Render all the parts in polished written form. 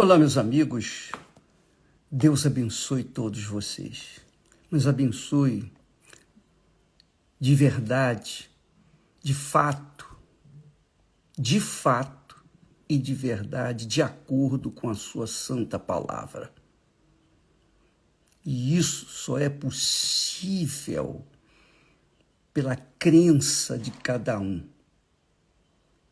Olá, meus amigos. Deus abençoe todos vocês. Mas abençoe de verdade, de fato e de verdade, de acordo com a sua santa palavra. E isso só é possível pela crença de cada um.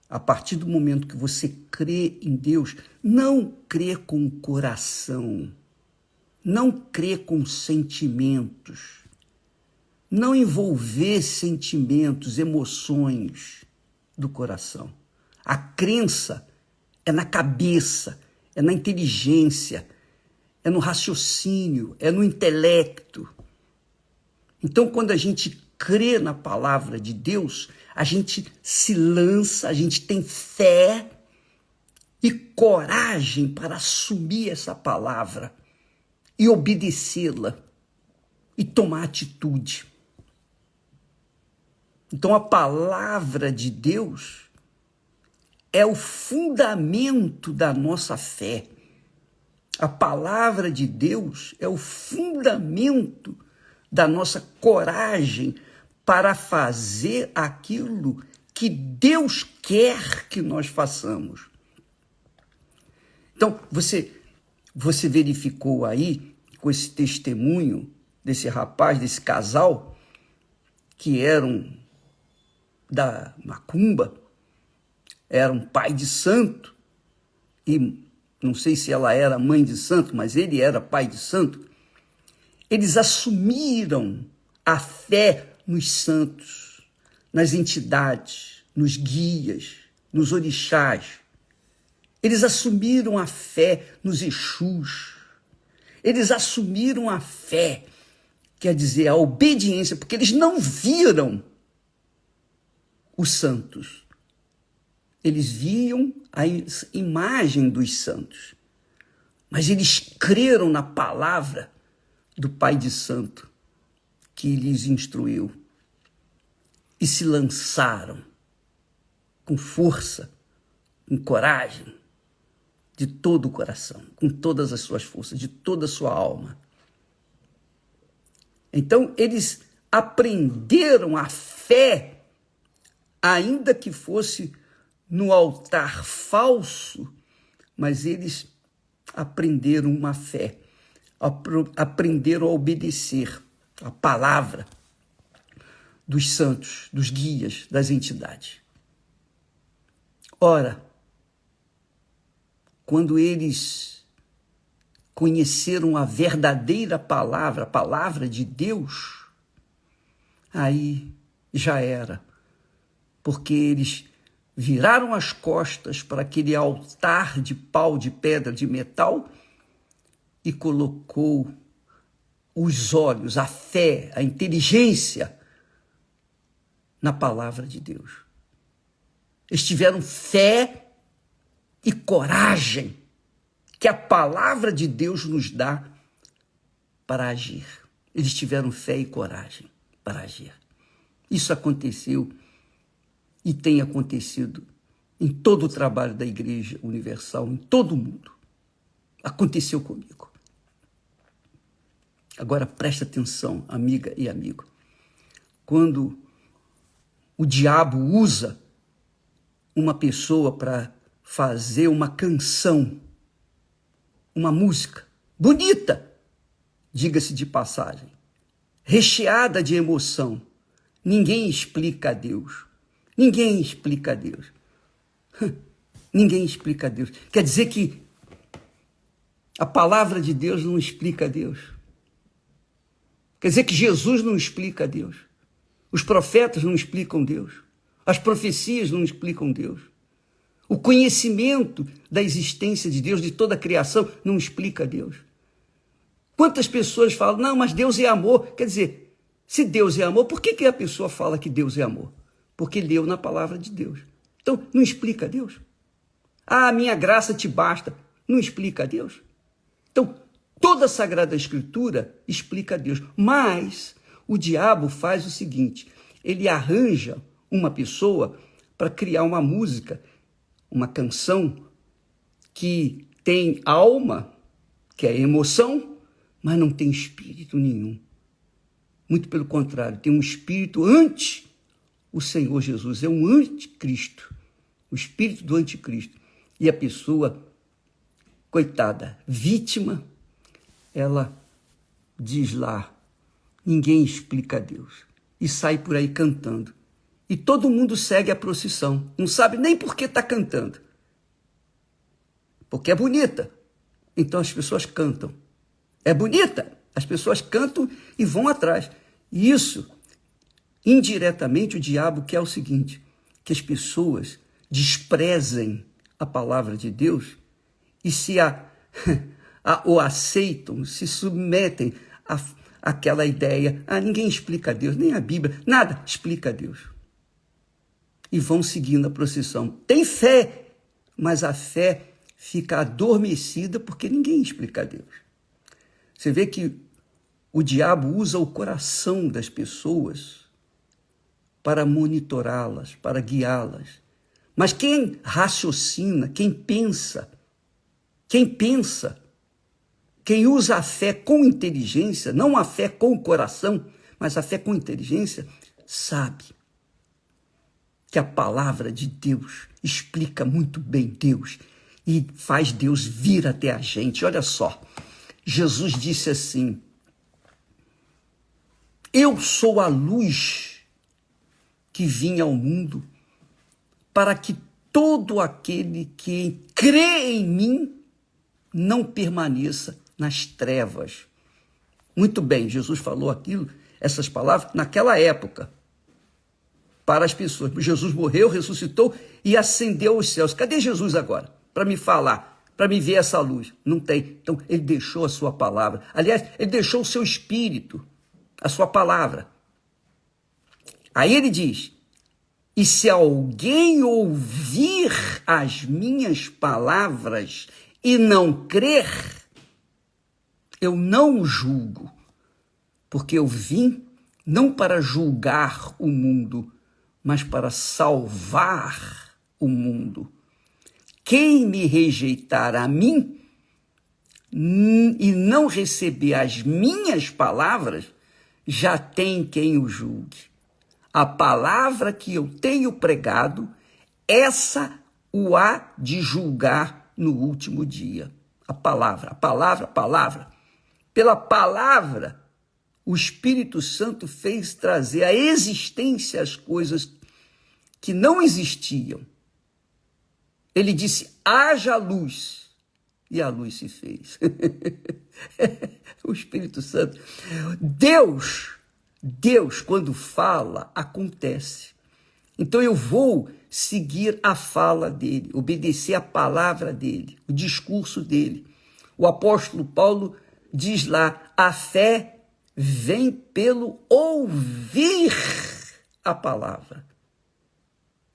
A partir do momento que você crê em Deus, não crê com o coração, não crê com sentimentos, não envolver sentimentos, emoções do coração. A crença é na cabeça, é na inteligência, é no raciocínio, é no intelecto. Então, quando a gente crê na palavra de Deus, a gente se lança, a gente tem fé e coragem para assumir essa palavra e obedecê-la e tomar atitude. Então, a palavra de Deus é o fundamento da nossa fé. A palavra de Deus é o fundamento da nossa coragem para fazer aquilo que Deus quer que nós façamos. Então, você verificou aí, com esse testemunho desse rapaz, desse casal, que eram da macumba, eram pai de santo, e não sei se ela era mãe de santo, mas ele era pai de santo. Eles assumiram a fé nos santos, nas entidades, nos guias, nos orixás. Eles assumiram a fé nos Exus. Eles assumiram a fé, quer dizer, a obediência, porque eles não viram os santos. Eles viam a imagem dos santos, mas eles creram na palavra do Pai de Santo que lhes instruiu e se lançaram com força, com coragem, de todo o coração, com todas as suas forças, de toda a sua alma. Então, eles aprenderam a fé, ainda que fosse no altar falso, mas eles aprenderam uma fé, aprenderam a obedecer a palavra dos santos, dos guias, das entidades. Ora, quando eles conheceram a verdadeira palavra, a palavra de Deus, aí já era, porque eles viraram as costas para aquele altar de pau, de pedra, de metal e colocou os olhos, a fé, a inteligência na palavra de Deus. Eles tiveram fé e coragem que a palavra de Deus nos dá para agir. Eles tiveram fé e coragem para agir. Isso aconteceu e tem acontecido em todo o trabalho da Igreja Universal, em todo o mundo. Aconteceu comigo. Agora presta atenção, amiga e amigo. Quando o diabo usa uma pessoa para fazer uma canção, uma música bonita, diga-se de passagem, recheada de emoção, ninguém explica a Deus. Ninguém explica a Deus. Ninguém explica a Deus. Quer dizer que a palavra de Deus não explica a Deus. Quer dizer que Jesus não explica a Deus. Os profetas não explicam Deus. As profecias não explicam Deus. O conhecimento da existência de Deus, de toda a criação, não explica a Deus. Quantas pessoas falam, não, mas Deus é amor. Quer dizer, se Deus é amor, por que a pessoa fala que Deus é amor? Porque leu na palavra de Deus. Então, não explica a Deus. Ah, minha graça te basta. Não explica a Deus. Então, toda a Sagrada Escritura explica a Deus. Mas o diabo faz o seguinte, ele arranja uma pessoa para criar uma música, uma canção que tem alma, que é emoção, mas não tem espírito nenhum. Muito pelo contrário, tem um espírito ante o Senhor Jesus, é um anticristo, o espírito do anticristo. E a pessoa, coitada, vítima, ela diz lá, ninguém explica a Deus, e sai por aí cantando. E todo mundo segue a procissão, não sabe nem por que está cantando. Porque é bonita, então as pessoas cantam. É bonita, as pessoas cantam e vão atrás. E isso, indiretamente, o diabo quer o seguinte, que as pessoas desprezem a palavra de Deus e ou aceitam, se submetem àquela ideia. Ninguém explica a Deus, nem a Bíblia, nada explica a Deus. E vão seguindo a procissão. Tem fé, mas a fé fica adormecida porque ninguém explica a Deus. Você vê que o diabo usa o coração das pessoas para monitorá-las, para guiá-las. Mas quem raciocina, quem pensa, quem usa a fé com inteligência, não a fé com o coração, mas a fé com inteligência, sabe que a palavra de Deus explica muito bem Deus e faz Deus vir até a gente. Olha só, Jesus disse assim, eu sou a luz que vim ao mundo para que todo aquele que crê em mim não permaneça nas trevas. Muito bem, Jesus falou essas palavras naquela época para as pessoas. Jesus morreu, ressuscitou e ascendeu aos céus. Cadê Jesus agora? Para me falar, para me ver essa luz. Não tem. Então, ele deixou a sua palavra. Aliás, ele deixou o seu espírito, a sua palavra. Aí ele diz, e se alguém ouvir as minhas palavras e não crer, eu não o julgo, porque eu vim não para julgar o mundo, mas para salvar o mundo. Quem me rejeitar a mim e não receber as minhas palavras, já tem quem o julgue. A palavra que eu tenho pregado, essa o há de julgar no último dia. A palavra. Pela palavra, o Espírito Santo fez trazer à existência as coisas que não existiam. Ele disse, haja luz, e a luz se fez. O Espírito Santo. Deus, quando fala, acontece. Então eu vou seguir a fala dele, obedecer a palavra dele, o discurso dele. O apóstolo Paulo diz lá, a fé vem pelo ouvir a palavra.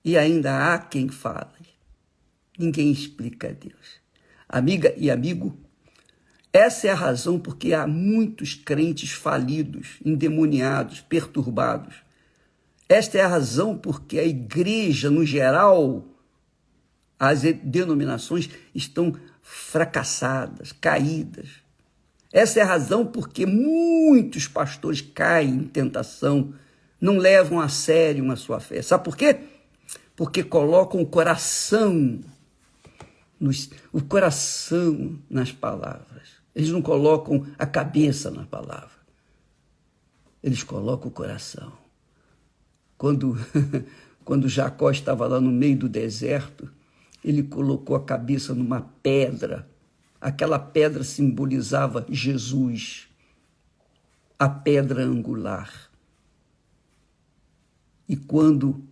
E ainda há quem fale. Ninguém explica a Deus. Amiga e amigo, essa é a razão porque há muitos crentes falidos, endemoniados, perturbados. Esta é a razão porque a igreja, no geral, as denominações estão fracassadas, caídas. Essa é a razão porque muitos pastores caem em tentação, não levam a sério a sua fé. Sabe por quê? Porque colocam o coração nas palavras. Eles não colocam a cabeça na palavra. Eles colocam o coração. Quando Jacó estava lá no meio do deserto, ele colocou a cabeça numa pedra. Aquela pedra simbolizava Jesus, a pedra angular. E quando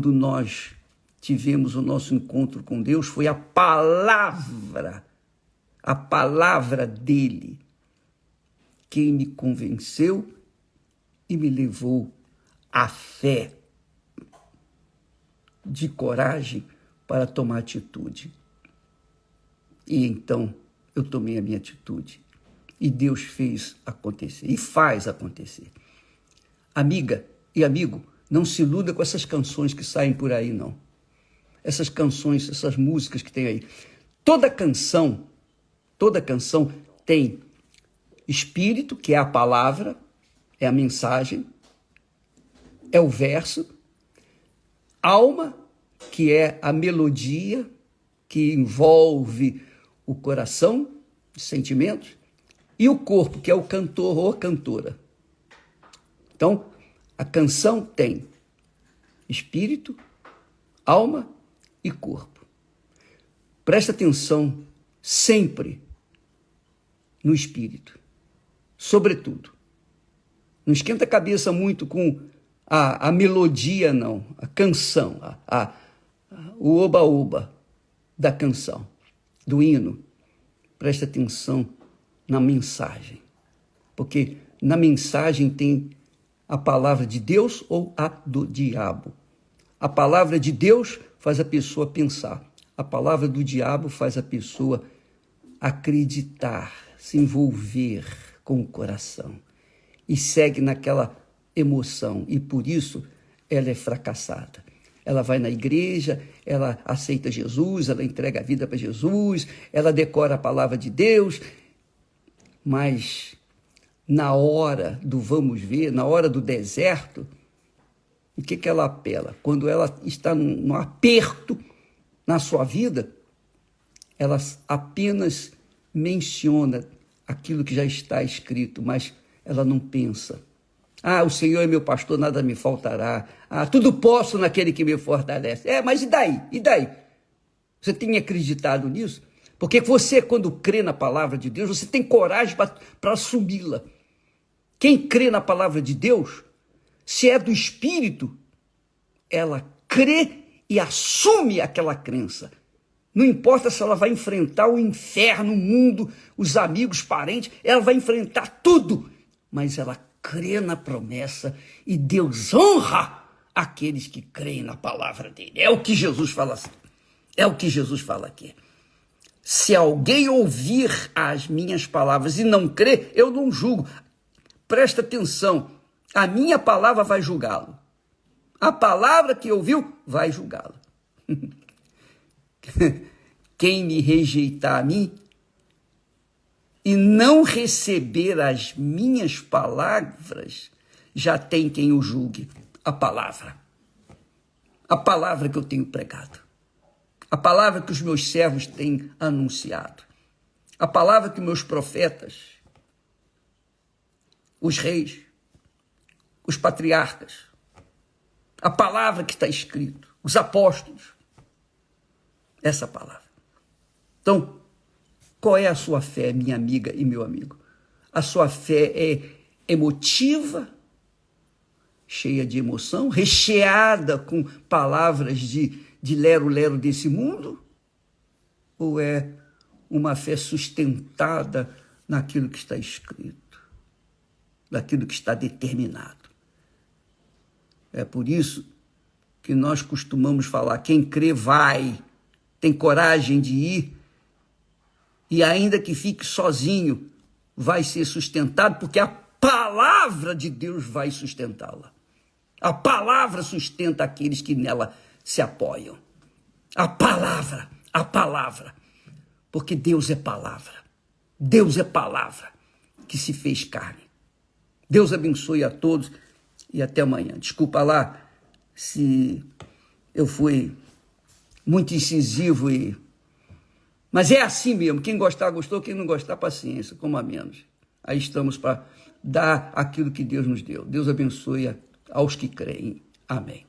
nós tivemos o nosso encontro com Deus, foi a palavra dele, quem me convenceu e me levou à fé, de coragem para tomar atitude. E então eu tomei a minha atitude e Deus fez acontecer e faz acontecer. Amiga e amigo, não se iluda com essas canções que saem por aí, não. Essas canções, essas músicas que tem aí. Toda canção tem espírito, que é a palavra, é a mensagem, é o verso, alma, que é a melodia, que envolve o coração, os sentimentos, e o corpo, que é o cantor ou a cantora. Então, a canção tem espírito, alma e corpo. Presta atenção sempre no espírito, sobretudo. Não esquenta a cabeça muito com a melodia, não, a canção, o oba-oba da canção, do hino. Presta atenção na mensagem, porque na mensagem tem a palavra de Deus ou a do diabo. A palavra de Deus faz a pessoa pensar, a palavra do diabo faz a pessoa acreditar, se envolver com o coração e segue naquela emoção, e por isso ela é fracassada. Ela vai na igreja, ela aceita Jesus, ela entrega a vida para Jesus, ela decora a palavra de Deus, mas na hora do vamos ver, na hora do deserto, o que ela apela? Quando ela está num aperto na sua vida, ela apenas menciona aquilo que já está escrito, mas ela não pensa. O Senhor é meu pastor, nada me faltará. Tudo posso naquele que me fortalece. Mas e daí? E daí? Você tem acreditado nisso? Porque você, quando crê na palavra de Deus, você tem coragem para assumi-la. Quem crê na palavra de Deus, se é do Espírito, ela crê e assume aquela crença. Não importa se ela vai enfrentar o inferno, o mundo, os amigos, parentes, ela vai enfrentar tudo, mas ela crê na promessa e Deus honra aqueles que creem na palavra dele. É o que Jesus fala assim. É o que Jesus fala aqui. Se alguém ouvir as minhas palavras e não crer, eu não julgo. Presta atenção, a minha palavra vai julgá-lo. A palavra que ouviu vai julgá-lo. Quem me rejeitar a mim e não receber as minhas palavras, já tem quem o julgue. A palavra que eu tenho pregado, a palavra que os meus servos têm anunciado, a palavra que meus profetas, os reis, os patriarcas, a palavra que está escrito, os apóstolos, essa palavra. Então, qual é a sua fé, minha amiga e meu amigo? A sua fé é emotiva, cheia de emoção, recheada com palavras de lero-lero desse mundo? Ou é uma fé sustentada naquilo que está escrito, naquilo que está determinado? É por isso que nós costumamos falar, quem crê vai, tem coragem de ir, e ainda que fique sozinho, vai ser sustentado, porque a palavra de Deus vai sustentá-la. A palavra sustenta aqueles que nela se apoiam. A palavra, porque Deus é palavra. Deus é palavra que se fez carne. Deus abençoe a todos e até amanhã. Desculpa lá se eu fui muito incisivo, mas é assim mesmo. Quem gostar, gostou. Quem não gostar, paciência, coma menos. Aí estamos para dar aquilo que Deus nos deu. Deus abençoe aos que creem. Amém.